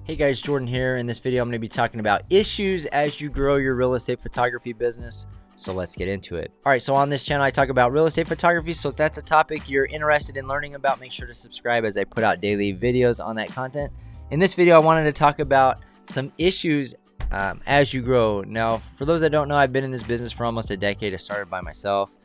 Hey guys, Jordan here. In this video, I'm going to be talking about issues as you grow your real estate photography business. So let's get into it. All right, so on this channel, I talk about real estate photography. So if that's a topic you're interested in learning about, make sure to subscribe as I put out daily videos on that content. In this video, I wanted to talk about some issues as you grow. Now, for those that don't know, I've been in this business for almost a decade. I started by myself.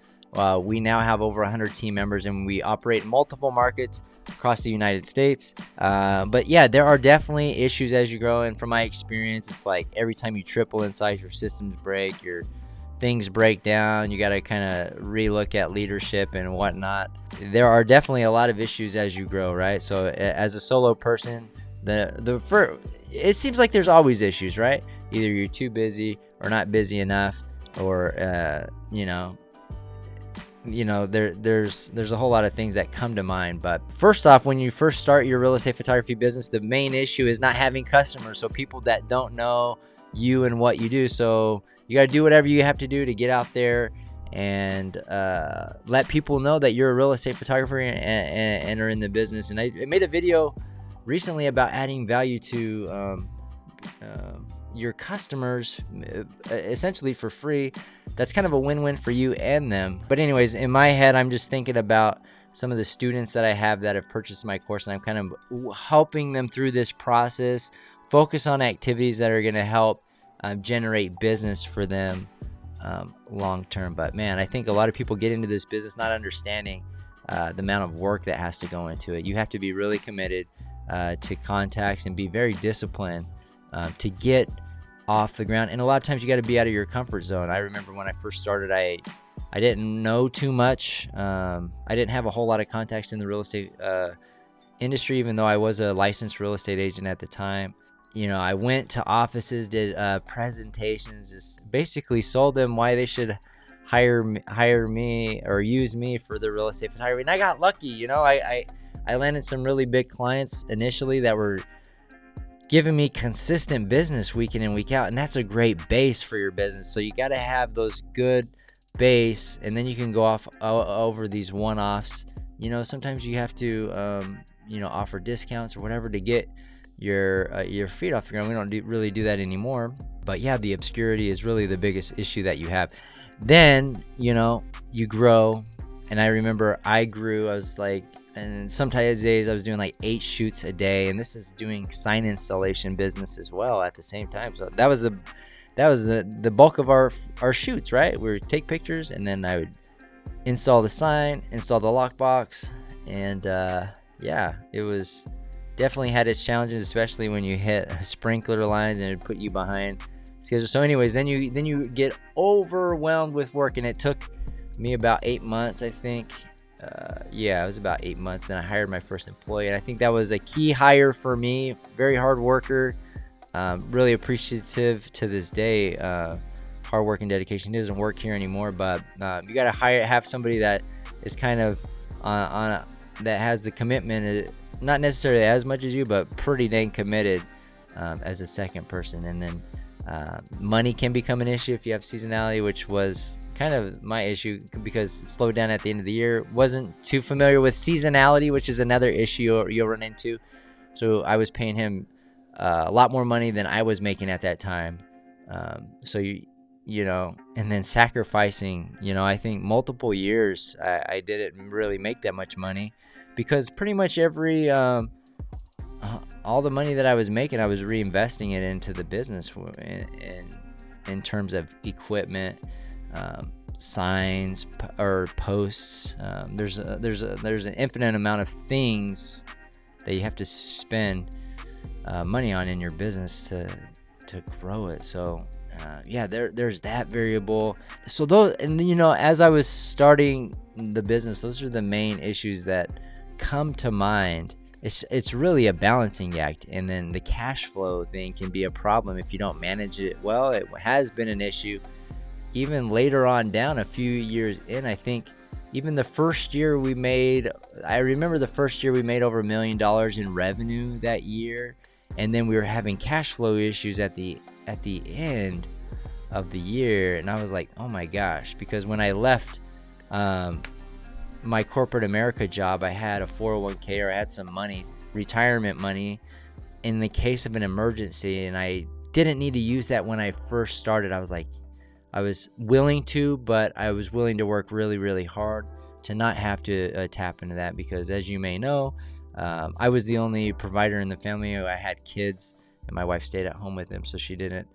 We now have over 100 team members and we operate in multiple markets across the United States. But yeah, there are definitely issues as you grow. And from my experience, it's like every time you triple in size, your systems break, your things break down. You got to kind of relook at leadership and whatnot. There are definitely a lot of issues as you grow, right? So as a solo person, it seems like there's always issues, right? Either you're too busy or not busy enough, or there's a whole lot of things that come to mind. But first off, when you first start your real estate photography business, the main issue is not having customers. So people that don't know you and what you do. So you got to do whatever you have to do to get out there and let people know that you're a real estate photographer and are in the business. And I made a video recently about adding value to your customers essentially for free. That's kind of a win-win for you and them. But anyways, in my head, I'm just thinking about some of the students that I have that have purchased my course, and I'm kind of helping them through this process, focus on activities that are going to help generate business for them long term. But man, I think a lot of people get into this business not understanding the amount of work that has to go into it. You have to be really committed to contacts and be very disciplined to get off the ground. And a lot of times you got to be out of your comfort zone. I remember when I first started, I didn't know too much. I didn't have a whole lot of contacts in the real estate industry, even though I was a licensed real estate agent at the time. You know, I went to offices, did presentations, just basically sold them why they should hire me or use me for the real estate photography. And I got lucky. You know, I landed some really big clients initially that were giving me consistent business week in and week out, and that's a great base for your business. So you got to have those good base, and then you can go off over these one-offs. You know, sometimes you have to offer discounts or whatever to get your feet off the ground. We don't really do that anymore. But yeah, the obscurity is really the biggest issue that you have. Then you grow, and I remember I grew. I was like, and sometimes days I was doing like 8 shoots a day, and this is doing sign installation business as well at the same time. So that was the bulk of our shoots, right? We would take pictures, and then I would install the sign, install the lockbox, and it was definitely had its challenges, especially when you hit sprinkler lines and it put you behind schedule. So anyways, then you get overwhelmed with work, and it took me about 8 months, I think. It was about 8 months. Then I hired my first employee, and I think that was a key hire for me. Very hard worker, really appreciative to this day. Hard work and dedication. He doesn't work here anymore, but you got to have somebody that is kind of that has the commitment, not necessarily as much as you, but pretty dang committed as a second person. And then money can become an issue if you have seasonality, which was kind of my issue because it slowed down at the end of the year. Wasn't too familiar with seasonality, which is another issue you'll run into. So I was paying him a lot more money than I was making at that time. And then sacrificing, I think multiple years I didn't really make that much money because pretty much all the money that I was making, I was reinvesting it into the business in terms of equipment, signs or posts. There's an infinite amount of things that you have to spend money on in your business to grow it. So there's that variable. So as I was starting the business, those are the main issues that come to mind. It's really a balancing act, and then the cash flow thing can be a problem if you don't manage it well. It has been an issue even later on down a few years in. I think even the first year I remember the first year we made over $1 million in revenue that year, and then we were having cash flow issues at the end of the year, and I was like, oh my gosh, because when I left my corporate America job, I had a 401k, or I had some money, retirement money, in the case of an emergency, and I didn't need to use that when I first started. I was willing to, but I was willing to work really, really hard to not have to tap into that, because as you may know, I was the only provider in the family. I had kids, and my wife stayed at home with them, so she didn't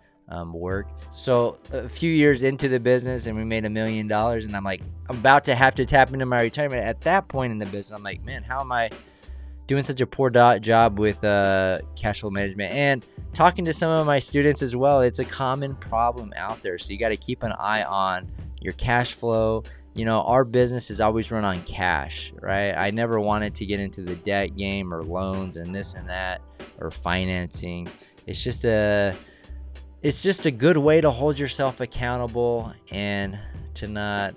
work. So a few years into the business, and we made $1 million, and I'm like, I'm about to have to tap into my retirement. At that point in the business, I'm like, man, how am I doing such a poor job with cash flow management? And talking to some of my students as well, it's a common problem out there. So you got to keep an eye on your cash flow. You know, our business is always run on cash, right? I never wanted to get into the debt game or loans and this and that or financing. It's just a good way to hold yourself accountable and to not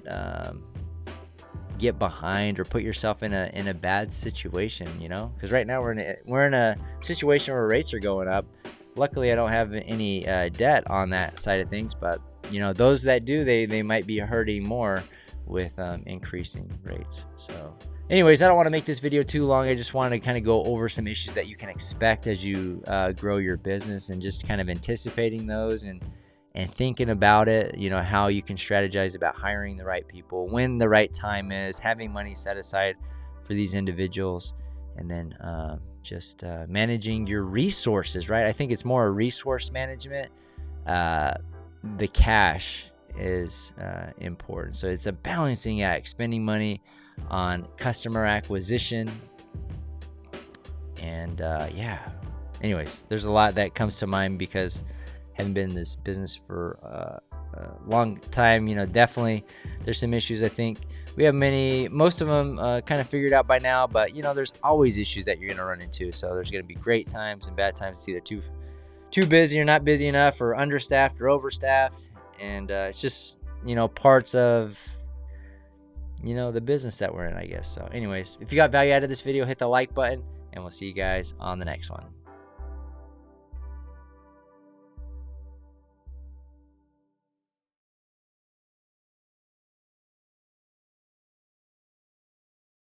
get behind or put yourself in a bad situation, you know, because right now we're in a situation where rates are going up. Luckily, I don't have any debt on that side of things, but you know, those that do, they might be hurting more with increasing rates. So anyways, I don't want to make this video too long. I just wanted to kind of go over some issues that you can expect as you grow your business, and just kind of anticipating those and thinking about it, you know, how you can strategize about hiring the right people, when the right time is, having money set aside for these individuals, and then just managing your resources, right? I think it's more a resource management. The cash is important. So it's a balancing act, spending money on customer acquisition. And yeah, anyways, there's a lot that comes to mind because I haven't been in this business for a long time. You know, definitely there's some issues. I think we have most of them kind of figured out by now, but you know, there's always issues that you're going to run into. So there's going to be great times and bad times. It's either too busy or not busy enough, or understaffed or overstaffed. And it's just, you know, parts of, you know, the business that we're in, I guess. So anyways, if you got value out of this video, hit the like button, and we'll see you guys on the next one.